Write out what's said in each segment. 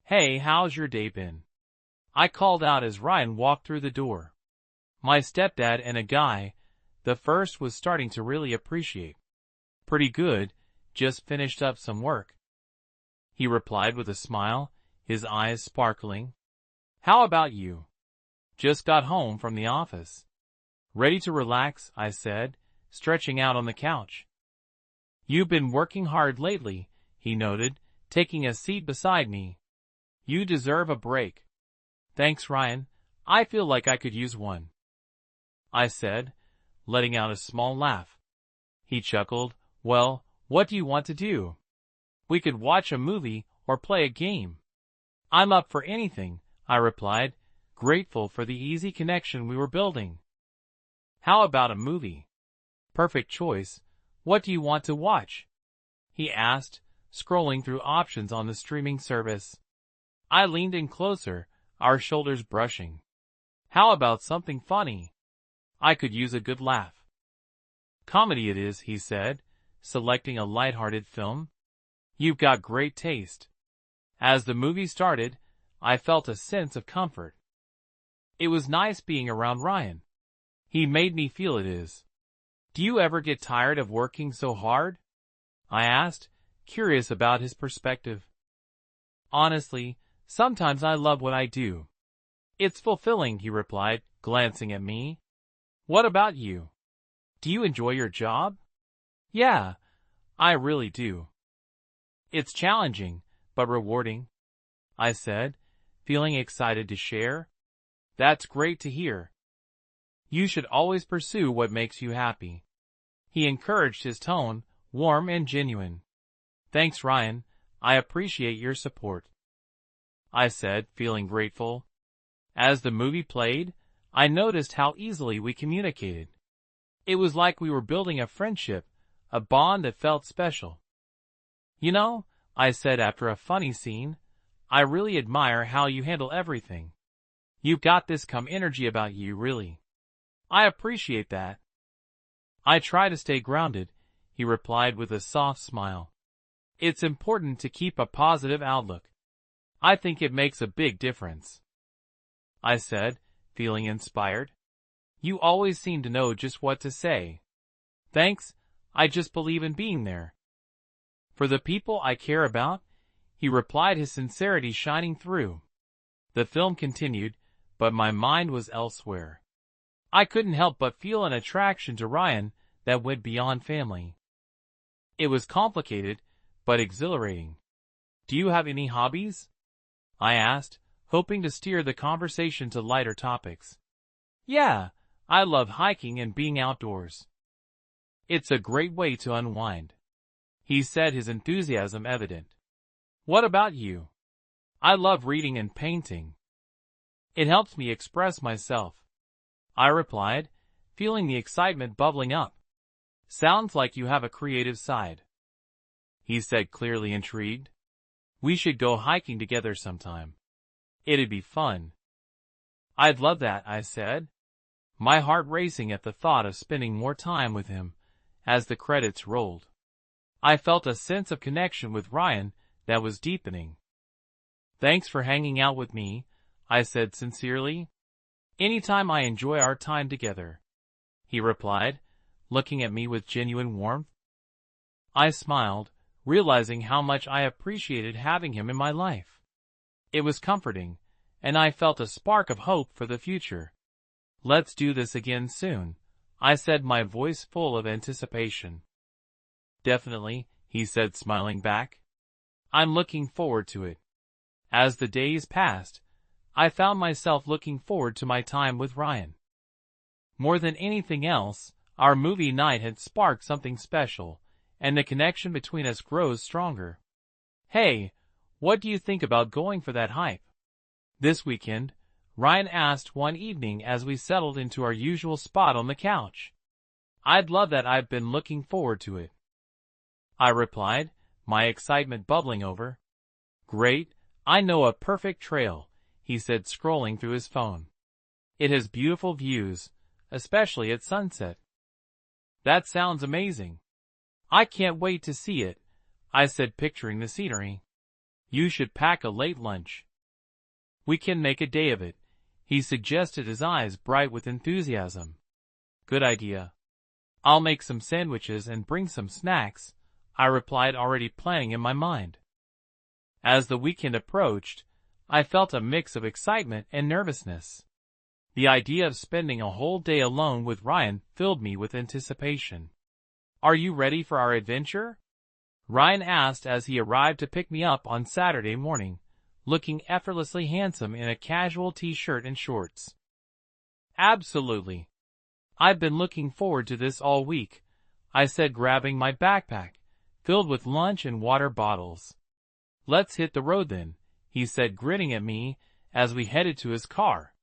Hey, how's your day been? I called out as Ryan walked through the door. My stepdad and a guy, the first was starting to really appreciate. Pretty good, just finished up some work. He replied with a smile, his eyes sparkling. How about you? Just got home from the office. Ready to relax, I said, stretching out on the couch. You've been working hard lately, he noted, taking a seat beside me. You deserve a break. Thanks, Ryan. I feel like I could use one, I said, letting out a small laugh. He chuckled. Well, what do you want to do? We could watch a movie or play a game. I'm up for anything, I replied, grateful for the easy connection we were building. How about a movie? Perfect choice. What do you want to watch? He asked, scrolling through options on the streaming service. I leaned in closer, our shoulders brushing. How about something funny? I could use a good laugh. Comedy it is, he said, selecting a light-hearted film. You've got great taste. As the movie started, I felt a sense of comfort. It was nice being around Ryan. He made me feel at ease. Do you ever get tired of working so hard? I asked, curious about his perspective. Honestly, sometimes I love what I do. It's fulfilling, he replied, glancing at me. What about you? Do you enjoy your job? Yeah, I really do. It's challenging, but rewarding, I said, feeling excited to share. That's great to hear. You should always pursue what makes you happy. He encouraged, his tone warm and genuine. Thanks, Ryan. I appreciate your support, I said, feeling grateful. As the movie played, I noticed how easily we communicated. It was like we were building a friendship, a bond that felt special. You know, I said after a funny scene, I really admire how you handle everything. You've got this calm energy about you, really. I appreciate that. I try to stay grounded, he replied with a soft smile. It's important to keep a positive outlook. I think it makes a big difference, I said, feeling inspired. You always seem to know just what to say. Thanks, I just believe in being there for the people I care about, he replied, his sincerity shining through. The film continued, but my mind was elsewhere. I couldn't help but feel an attraction to Ryan that went beyond family. It was complicated, but exhilarating. Do you have any hobbies? I asked, hoping to steer the conversation to lighter topics. Yeah, I love hiking and being outdoors. It's a great way to unwind, he said, his enthusiasm evident. What about you? I love reading and painting. It helps me express myself, I replied, feeling the excitement bubbling up. Sounds like you have a creative side, he said, clearly intrigued. We should go hiking together sometime. It'd be fun. I'd love that, I said, my heart racing at the thought of spending more time with him. As the credits rolled, I felt a sense of connection with Ryan that was deepening. Thanks for hanging out with me, I said sincerely. Anytime, I enjoy our time together, he replied, looking at me with genuine warmth. I smiled, realizing how much I appreciated having him in my life. It was comforting, and I felt a spark of hope for the future. Let's do this again soon, I said, my voice full of anticipation. Definitely, he said, smiling back. I'm looking forward to it. As the days passed, I found myself looking forward to my time with Ryan. More than anything else, our movie night had sparked something special, and the connection between us grows stronger. Hey, what do you think about going for that hike this weekend? Ryan asked one evening as we settled into our usual spot on the couch. I'd love that. I've been looking forward to it, I replied, my excitement bubbling over. Great, I know a perfect trail, he said, scrolling through his phone. It has beautiful views, especially at sunset. That sounds amazing. I can't wait to see it, I said, picturing the scenery. You should pack a late lunch. We can make a day of it, he suggested, his eyes bright with enthusiasm. Good idea. I'll make some sandwiches and bring some snacks, I replied, already planning in my mind. As the weekend approached, I felt a mix of excitement and nervousness. The idea of spending a whole day alone with Ryan filled me with anticipation. Are you ready for our adventure? Ryan asked as he arrived to pick me up on Saturday morning, looking effortlessly handsome in a casual t-shirt and shorts. Absolutely. I've been looking forward to this all week, I said, grabbing my backpack, filled with lunch and water bottles. Let's hit the road then, he said, grinning at me as we headed to his car.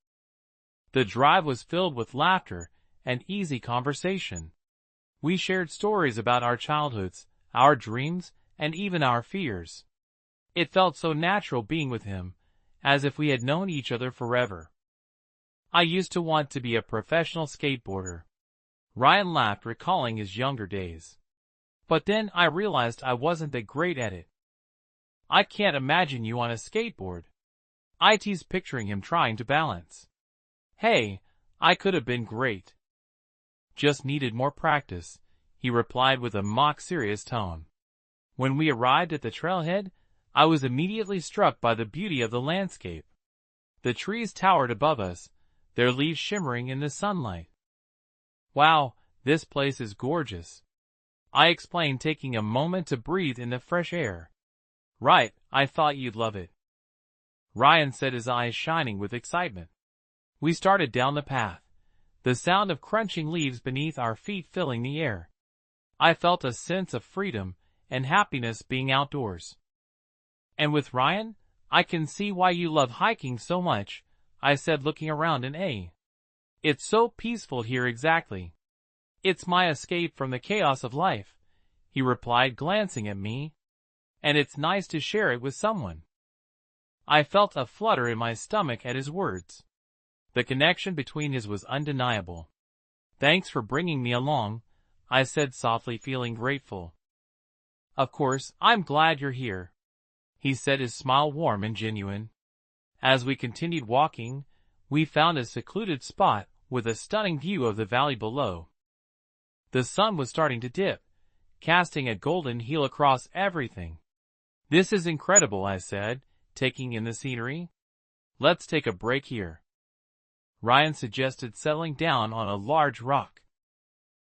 The drive was filled with laughter and easy conversation. We shared stories about our childhoods, our dreams, and even our fears. It felt so natural being with him, as if we had known each other forever. I used to want to be a professional skateboarder. Ryan laughed, recalling his younger days. But then I realized I wasn't that great at it. I can't imagine you on a skateboard. I teased, picturing him trying to balance. Hey, I could have been great. Just needed more practice, he replied with a mock-serious tone. When we arrived at the trailhead, I was immediately struck by the beauty of the landscape. The trees towered above us, their leaves shimmering in the sunlight. Wow, this place is gorgeous, I explained, taking a moment to breathe in the fresh air. Right, I thought you'd love it, Ryan said, his eyes shining with excitement. We started down the path, the sound of crunching leaves beneath our feet filling the air. I felt a sense of freedom and happiness being outdoors. And with Ryan, I can see why you love hiking so much, I said, looking around It's so peaceful here. Exactly. It's my escape from the chaos of life, he replied, glancing at me. And it's nice to share it with someone. I felt a flutter in my stomach at his words. The connection between us was undeniable. Thanks for bringing me along, I said softly, feeling grateful. Of course, I'm glad you're here, he said, his smile warm and genuine. As we continued walking, we found a secluded spot with a stunning view of the valley below. The sun was starting to dip, casting a golden hue across everything. This is incredible, I said, taking in the scenery. Let's take a break here, Ryan suggested, settling down on a large rock.